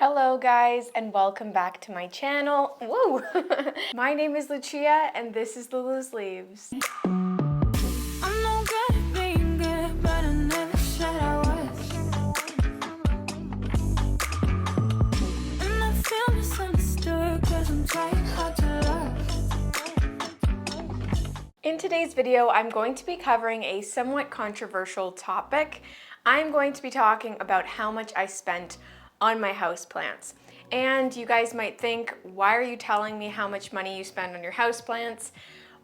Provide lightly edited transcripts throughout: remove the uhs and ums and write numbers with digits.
Hello guys and welcome back to my channel. Woo! My name is Lucia and this is Lulu's Leaves. In today's video, I'm going to be covering a somewhat controversial topic. I'm going to be talking about how much I spent on my houseplants. And you guys might think, why are you telling me how much money you spend on your houseplants?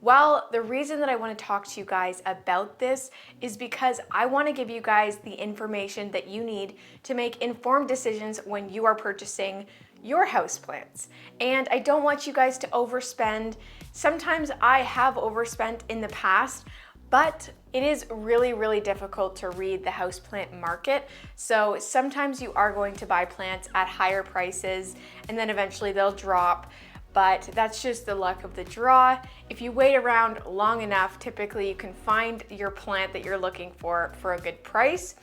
Well, the reason that I want to talk to you guys about this is because I want to give you guys the information that you need to make informed decisions when you are purchasing your houseplants. And I don't want you guys to overspend. Sometimes I have overspent in the past, but it is really difficult to read the houseplant market. So sometimes you are going to buy plants at higher prices and then eventually they'll drop, but that's just the luck of the draw. If you wait around long enough, typically you can find your plant that you're looking for a good price,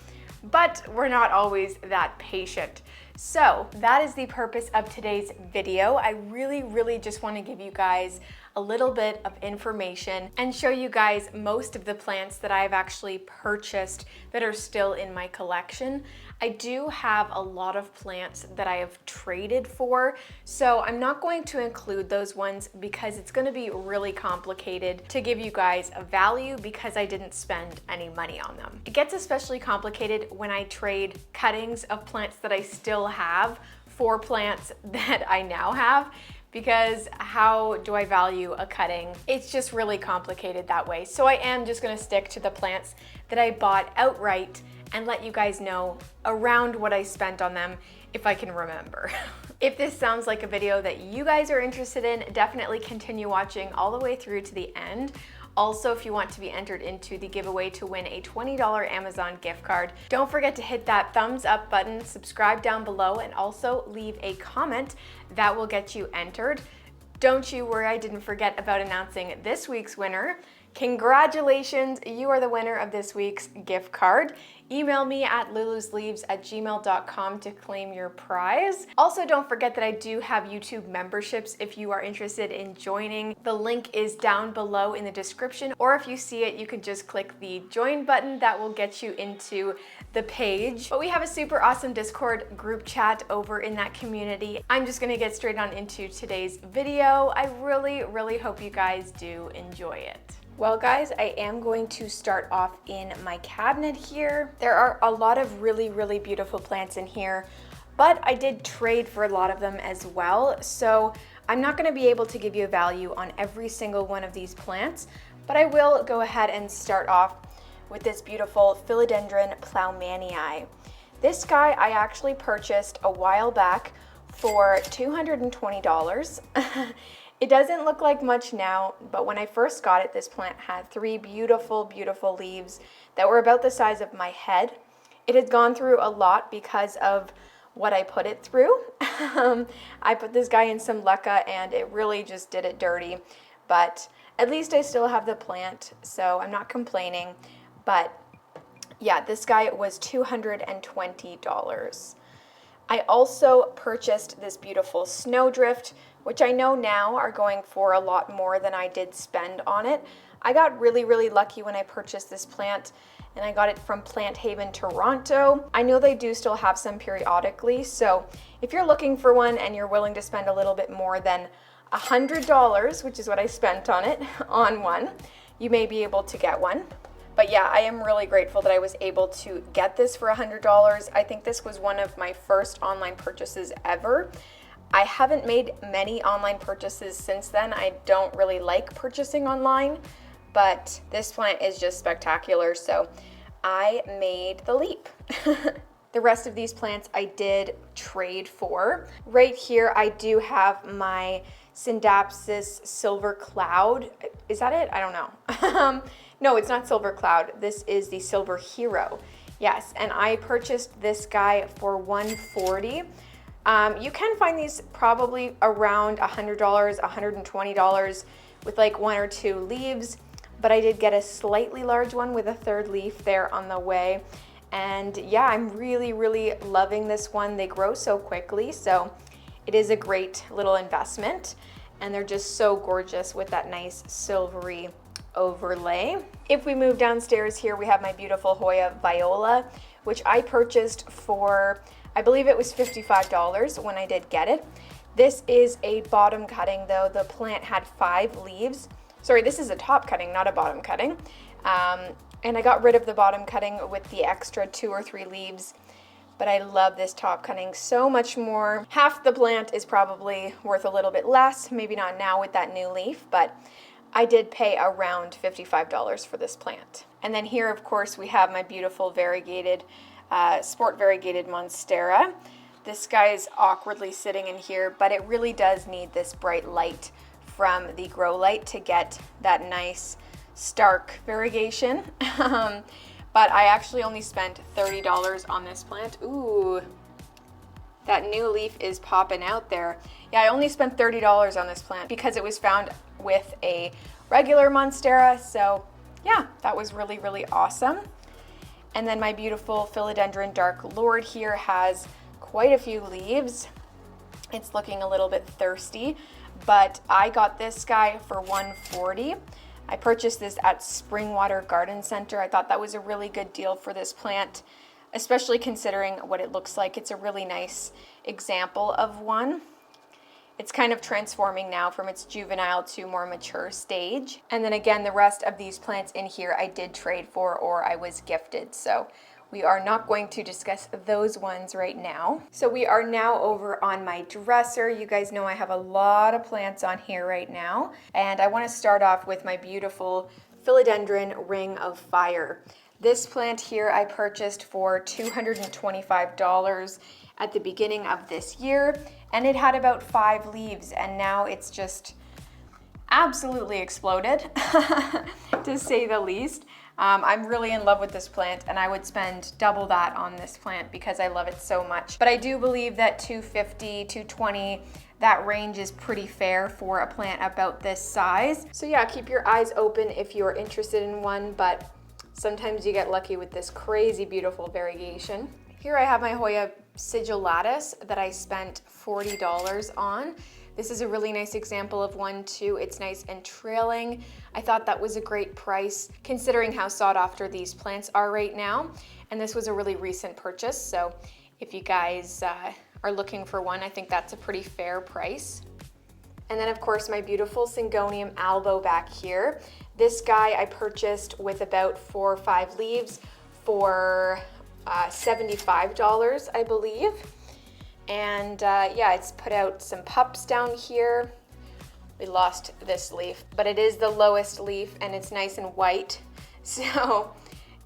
but we're not always that patient. So that is the purpose of today's video. I really just want to give you guys a little bit of information and show you guys most of the plants that I've actually purchased that are still in my collection. I do have a lot of plants that I have traded for, so I'm not going to include those ones because it's going to be really complicated to give you guys a value because I didn't spend any money on them. It gets especially complicated when I trade cuttings of plants that I still have for plants that I now have, because how do I value a cutting? It's just really complicated that way. So I am just gonna stick to the plants that I bought outright and let you guys know around what I spent on them if I can remember. If this sounds like a video that you guys are interested in, definitely continue watching all the way through to the end. Also, if you want to be entered into the giveaway to win a $20 Amazon gift card, don't forget to hit that thumbs up button, subscribe down below, and also leave a comment. That will get you entered. Don't you worry, I didn't forget about announcing this week's winner. Congratulations, you are the winner of this week's gift card. Email me at lulusleaves@gmail.com to claim your prize. Also, don't forget that I do have YouTube memberships if you are interested in joining. The link is down below in the description, or if you see it, you can just click the join button. That will get you into the page. But we have a super awesome Discord group chat over in that community. I'm just gonna get straight on into today's video. I really hope you guys do enjoy it. Well guys, I am going to start off in my cabinet here. There are a lot of really beautiful plants in here, but I did trade for a lot of them as well. So I'm not gonna be able to give you a value on every single one of these plants, but I will go ahead and start off with this beautiful Philodendron Ploumanii. This guy I actually purchased a while back for $220. It doesn't look like much now, but when I first got it, this plant had three beautiful leaves that were about the size of my head. It had gone through a lot because of what I put it through. I put this guy in some leca and it really just did it dirty, but at least I still have the plant, so I'm not complaining. But yeah, this guy was $220. I also purchased this beautiful snowdrift, which I know now are going for a lot more than I did spend on it. I got really lucky when I purchased this plant, and I got it from Plant Haven, Toronto. I know they do still have some periodically, so if you're looking for one and you're willing to spend a little bit more than $100, which is what I spent on it, on one, you may be able to get one. But yeah, I am really grateful that I was able to get this for $100. I think this was one of my first online purchases ever. I haven't made many online purchases since then. I don't really like purchasing online, but this plant is just spectacular, so I made the leap. The rest of these plants I did trade for. Right here I do have my Syndapsis Silver Cloud. Is that it? I don't know. No, it's not Silver Cloud. This is the Silver Hero. Yes, and I purchased this guy for $140. You can find these probably around $100, $120 with like one or two leaves, but I did get a slightly large one with a third leaf there on the way. And yeah, I'm really loving this one. They grow so quickly, so it is a great little investment. And they're just so gorgeous with that nice silvery overlay. If we move downstairs here, we have my beautiful Hoya Viola, which I purchased for, I believe it was $55 when I did get it. This is a bottom cutting though. The plant had 5 leaves. Sorry, this is a top cutting, not a bottom cutting. And I got rid of the bottom cutting with the extra 2 or 3 leaves. But I love this top cutting so much more. Half the plant is probably worth a little bit less, maybe not now with that new leaf, but I did pay around $55 for this plant. And then here, of course, we have my beautiful variegated, sport variegated Monstera. This guy's awkwardly sitting in here, but it really does need this bright light from the grow light to get that nice stark variegation. But I actually only spent $30 on this plant. Ooh, that new leaf is popping out there. Yeah, I only spent $30 on this plant because it was found with a regular Monstera. So yeah, that was really awesome. And then my beautiful Philodendron Dark Lord here has quite a few leaves. It's looking a little bit thirsty, but I got this guy for $140. I purchased this at Springwater Garden Center. I thought that was a really good deal for this plant, especially considering what it looks like. It's a really nice example of one. It's kind of transforming now from its juvenile to more mature stage. And then again, the rest of these plants in here I did trade for or I was gifted. So we are not going to discuss those ones right now. So we are now over on my dresser. You guys know I have a lot of plants on here right now. And I want to start off with my beautiful Philodendron Ring of Fire. This plant here I purchased for $225 at the beginning of this year. And it had about 5 leaves and now it's just absolutely exploded, to say the least. I'm really in love with this plant and I would spend double that on this plant because I love it so much. But I do believe that $250, $220, that range is pretty fair for a plant about this size. So yeah, keep your eyes open if you're interested in one, but sometimes you get lucky with this crazy beautiful variegation. Here I have my Hoya Sigillatus that I spent $40 on. This is a really nice example of one too. It's nice and trailing. I thought that was a great price considering how sought after these plants are right now. And this was a really recent purchase. So if you guys are looking for one, I think that's a pretty fair price. And then of course my beautiful Syngonium albo back here. This guy I purchased with about 4 or 5 leaves for $75, I believe. And yeah, it's put out some pups down here. We lost this leaf, but it is the lowest leaf and it's nice and white. So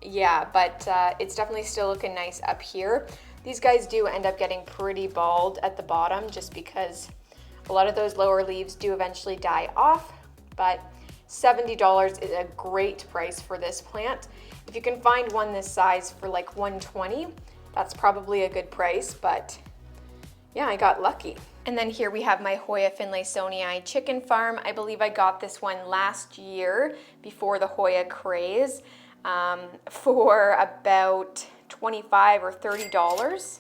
yeah, but it's definitely still looking nice up here. These guys do end up getting pretty bald at the bottom just because a lot of those lower leaves do eventually die off, but $70 is a great price for this plant. If you can find one this size for like $120, that's probably a good price, but yeah, I got lucky. And then here we have my Hoya finlaysonii chicken farm. I believe I got this one last year before the Hoya craze for about $25 or $30.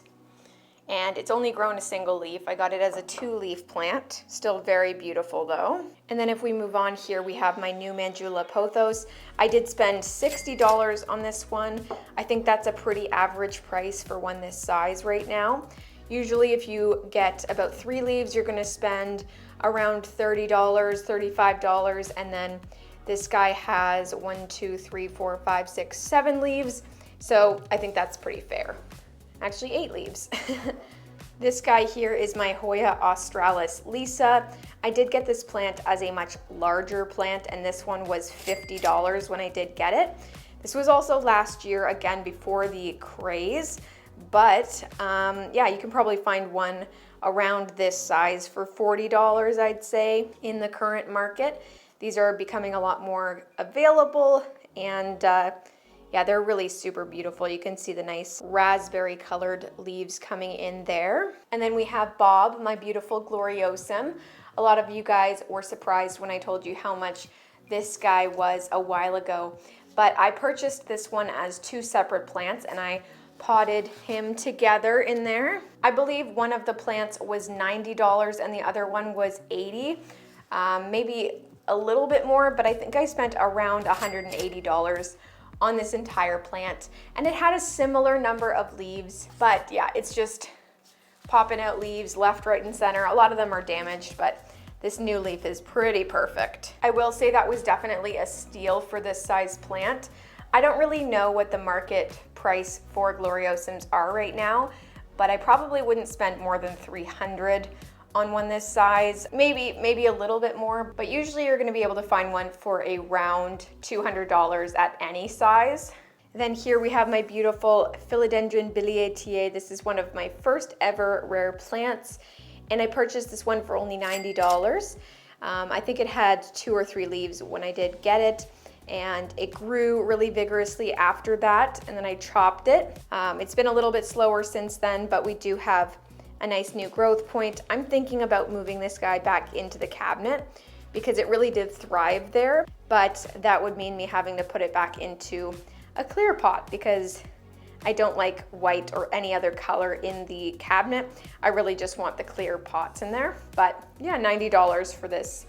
And it's only grown a single leaf. I got it as a 2-leaf plant. Still very beautiful though. And then if we move on here, we have my new Mandula pothos. I did spend $60 on this one. I think that's a pretty average price for one this size right now. Usually if you get about 3 leaves, you're gonna spend around $30, $35, and then this guy has 1, 2, 3, 4, 5, 6, 7 leaves. So I think that's pretty fair. Actually 8 leaves. This guy here is my Hoya australis Lisa. I did get this plant as a much larger plant and this one was $50 when I did get it. This was also last year, again before the craze, but yeah, you can probably find one around this size for $40, I'd say, in the current market. These are becoming a lot more available and yeah, they're really super beautiful. You can see the nice raspberry colored leaves coming in there. And then we have Bob, my beautiful Gloriosum. A lot of you guys were surprised when I told you how much this guy was a while ago. but I purchased this one as two separate plants and I potted him together in there. I believe one of the plants was $90 and the other one was $80. Maybe a little bit more, but I think I spent around $180 on this entire plant. And it had a similar number of leaves, but yeah, it's just popping out leaves left, right, and center. A lot of them are damaged, but this new leaf is pretty perfect. I will say that was definitely a steal for this size plant. I don't really know what the market price for Gloriosums are right now, but I probably wouldn't spend more than $300 on one this size, maybe a little bit more, but usually you're gonna be able to find one for around $200 at any size. Then here we have my beautiful Philodendron biliaceae. This is one of my first ever rare plants, and I purchased this one for only $90. I think it had 2 or 3 leaves when I did get it, and it grew really vigorously after that, and then I chopped it. It's been a little bit slower since then, but we do have a nice new growth point. I'm thinking about moving this guy back into the cabinet because it really did thrive there, but that would mean me having to put it back into a clear pot because I don't like white or any other color in the cabinet. I really just want the clear pots in there. But yeah, $90 for this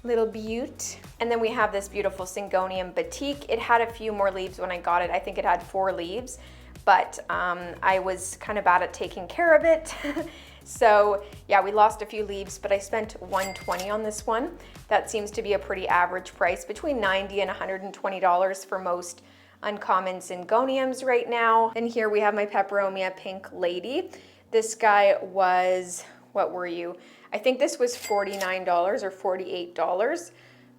little beaut. And then we have this beautiful Syngonium batik. It had a few more leaves when I got it. I think it had 4 leaves, but I was kind of bad at taking care of it. So yeah, we lost a few leaves, but I spent $120 on this one. That seems to be a pretty average price, between $90 and $120 for most uncommon Syngoniums right now. And here we have my Peperomia Pink Lady. This guy was, what were you? I think this was $49 or $48.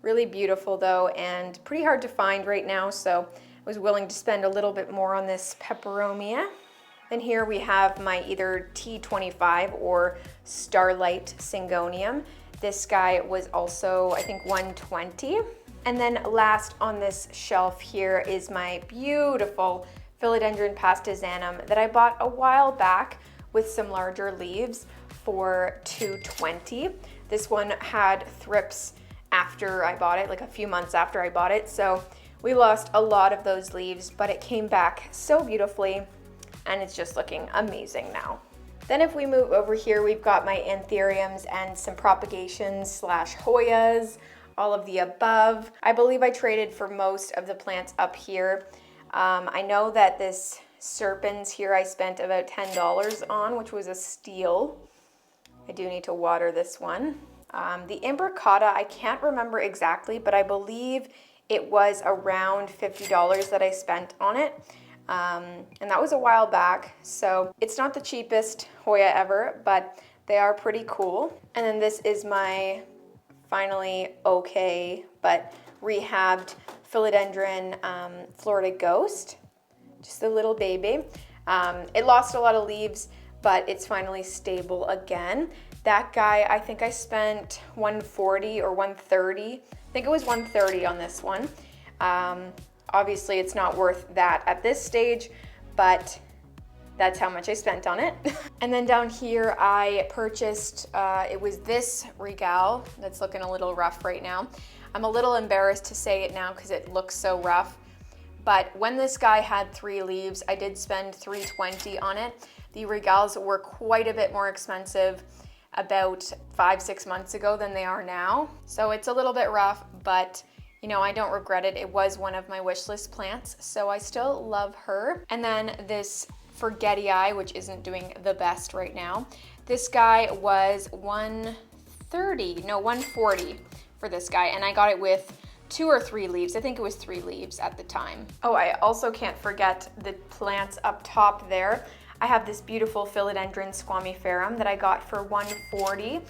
Really beautiful though, and pretty hard to find right now, so I was willing to spend a little bit more on this Peperomia. Then here we have my either T25 or Starlight Syngonium. This guy was also, I think, $120. And then last on this shelf here is my beautiful Philodendron Pastizanum that I bought a while back with some larger leaves for $220. This one had thrips after I bought it, like a few months after I bought it. So we lost a lot of those leaves, but it came back so beautifully and it's just looking amazing now. Then if we move over here, we've got my Aetheriums and some propagations slash Hoyas, all of the above. I believe I traded for most of the plants up here. I know that this Serpens here I spent about $10 on, which was a steal. I do need to water this one. The Imbricata, I can't remember exactly, but I believe it was around $50 that I spent on it. And that was a while back, so it's not the cheapest Hoya ever, but they are pretty cool. And then this is my finally okay, but rehabbed Philodendron Florida Ghost, just a little baby. It lost a lot of leaves, but it's finally stable again. That guy, I think I spent $140 or $130. I think it was $130 on this one. Obviously, it's not worth that at this stage, but that's how much I spent on it. And then down here, I purchased, it was this Regal that's looking a little rough right now. I'm a little embarrassed to say it now because it looks so rough, but when this guy had 3 leaves, I did spend $320 on it. The Regals were quite a bit more expensive about 5-6 months ago than they are now. So it's a little bit rough, but you know, I don't regret it. It was one of my wish list plants, so I still love her. And then this Forgetii, which isn't doing the best right now. This guy was $140 for this guy, and I got it with 2 or 3 leaves. I think it was 3 leaves at the time. Oh, I also can't forget the plants up top there. I have this beautiful Philodendron squamiferum that I got for $140.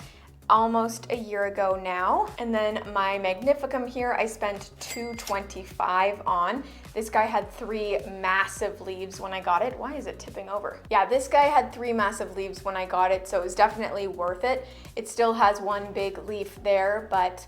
Almost a year ago now. And then my Magnificum here, I spent $225 on. This guy had 3 massive leaves when I got it. Why is it tipping over? Yeah, this guy had 3 massive leaves when I got it, so it was definitely worth it. It still has 1 big leaf there, but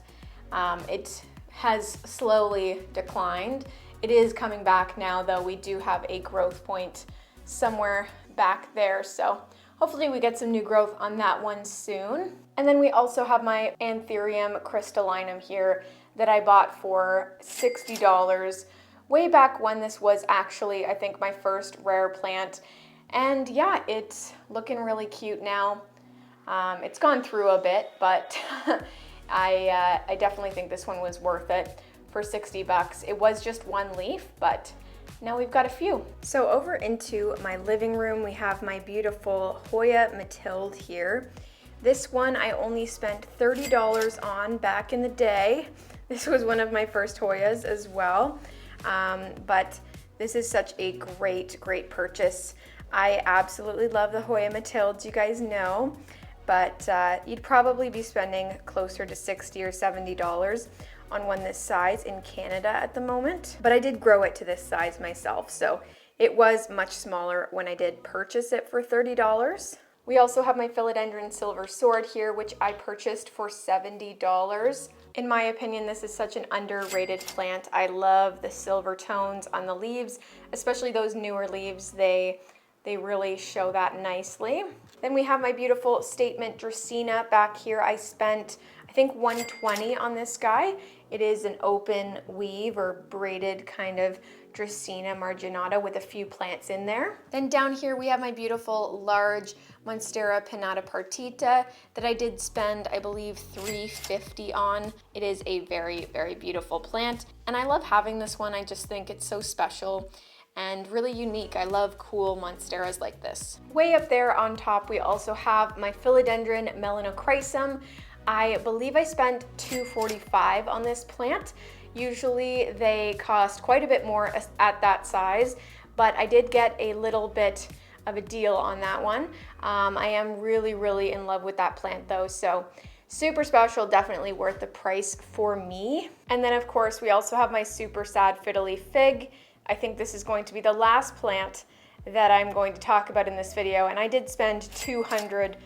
it has slowly declined. It is coming back now, though. We do have a growth point somewhere back there, so hopefully we get some new growth on that one soon. And then we also have my Aetherium crystallinum here that I bought for $60 way back when this was actually, I think, my first rare plant. And yeah, it's looking really cute now. It's gone through a bit, but I definitely think this one was worth it for 60 bucks. It was just one leaf, but now we've got a few. So over into my living room, we have my beautiful Hoya Mathilde here. This one I only spent $30 on back in the day. This was one of my first Hoyas as well, but this is such a great purchase. I absolutely love the Hoya Mathildes, you guys know, but you'd probably be spending closer to $60 or $70 on one this size in Canada at the moment. But I did grow it to this size myself, so it was much smaller when I did purchase it for $30. We also have my Philodendron Silver Sword here, which I purchased for $70. In my opinion, this is such an underrated plant. I love the silver tones on the leaves, especially those newer leaves. They really show that nicely. Then we have my beautiful Statement Dracaena back here. I spent, I think, $120 on this guy. It is an open weave or braided kind of Dracaena marginata with a few plants in there. Then down here we have my beautiful large Monstera pinnata partita that I did spend, I believe, $350 on. It is a very beautiful plant, and I love having this one. I just think it's so special and really unique. I love cool monsteras like this. Way up there on top, we also have my Philodendron melanochrysum. I believe I spent $245 on this plant. Usually they cost quite a bit more at that size, but I did get a little bit of a deal on that one. I am really in love with that plant though, so super special, definitely worth the price for me. And then of course we also have my super sad fiddly fig. I think this is going to be the last plant that I'm going to talk about in this video, and I did spend $200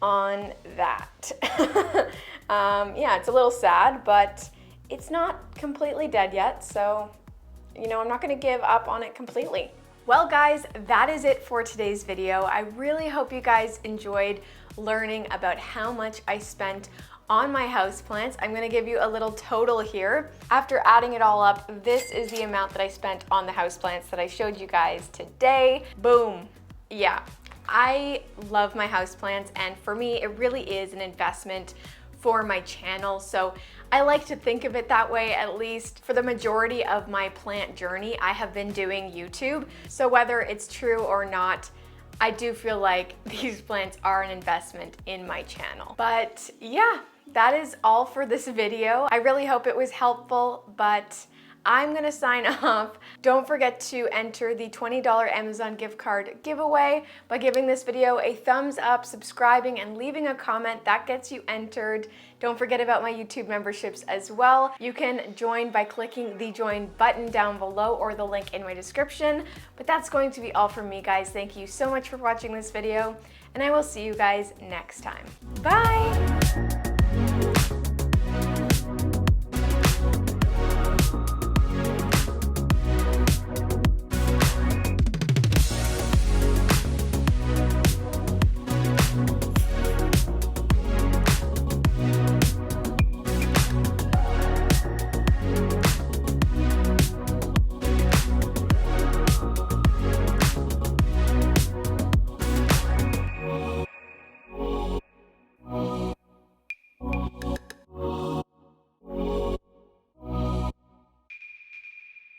on that. Yeah, it's a little sad, but it's not completely dead yet, so you know, I'm not gonna give up on it completely. Well guys, that is it for today's video. I really hope you guys enjoyed learning about how much I spent on my houseplants. I'm gonna give you a little total here. After adding it all up, this is the amount that I spent on the houseplants that I showed you guys today. Boom. Yeah, I love my houseplants, and for me, it really is an investment for my channel. So I like to think of it that way. At least for the majority of my plant journey, I have been doing YouTube. So whether it's true or not, I do feel like these plants are an investment in my channel. But yeah, that is all for this video. I really hope it was helpful, but I'm gonna sign off. Don't forget to enter the $20 Amazon gift card giveaway by giving this video a thumbs up, subscribing, and leaving a comment. That gets you entered. Don't forget about my YouTube memberships as well. You can join by clicking the join button down below or the link in my description. But that's going to be all from me, guys. Thank you so much for watching this video, and I will see you guys next time. Bye!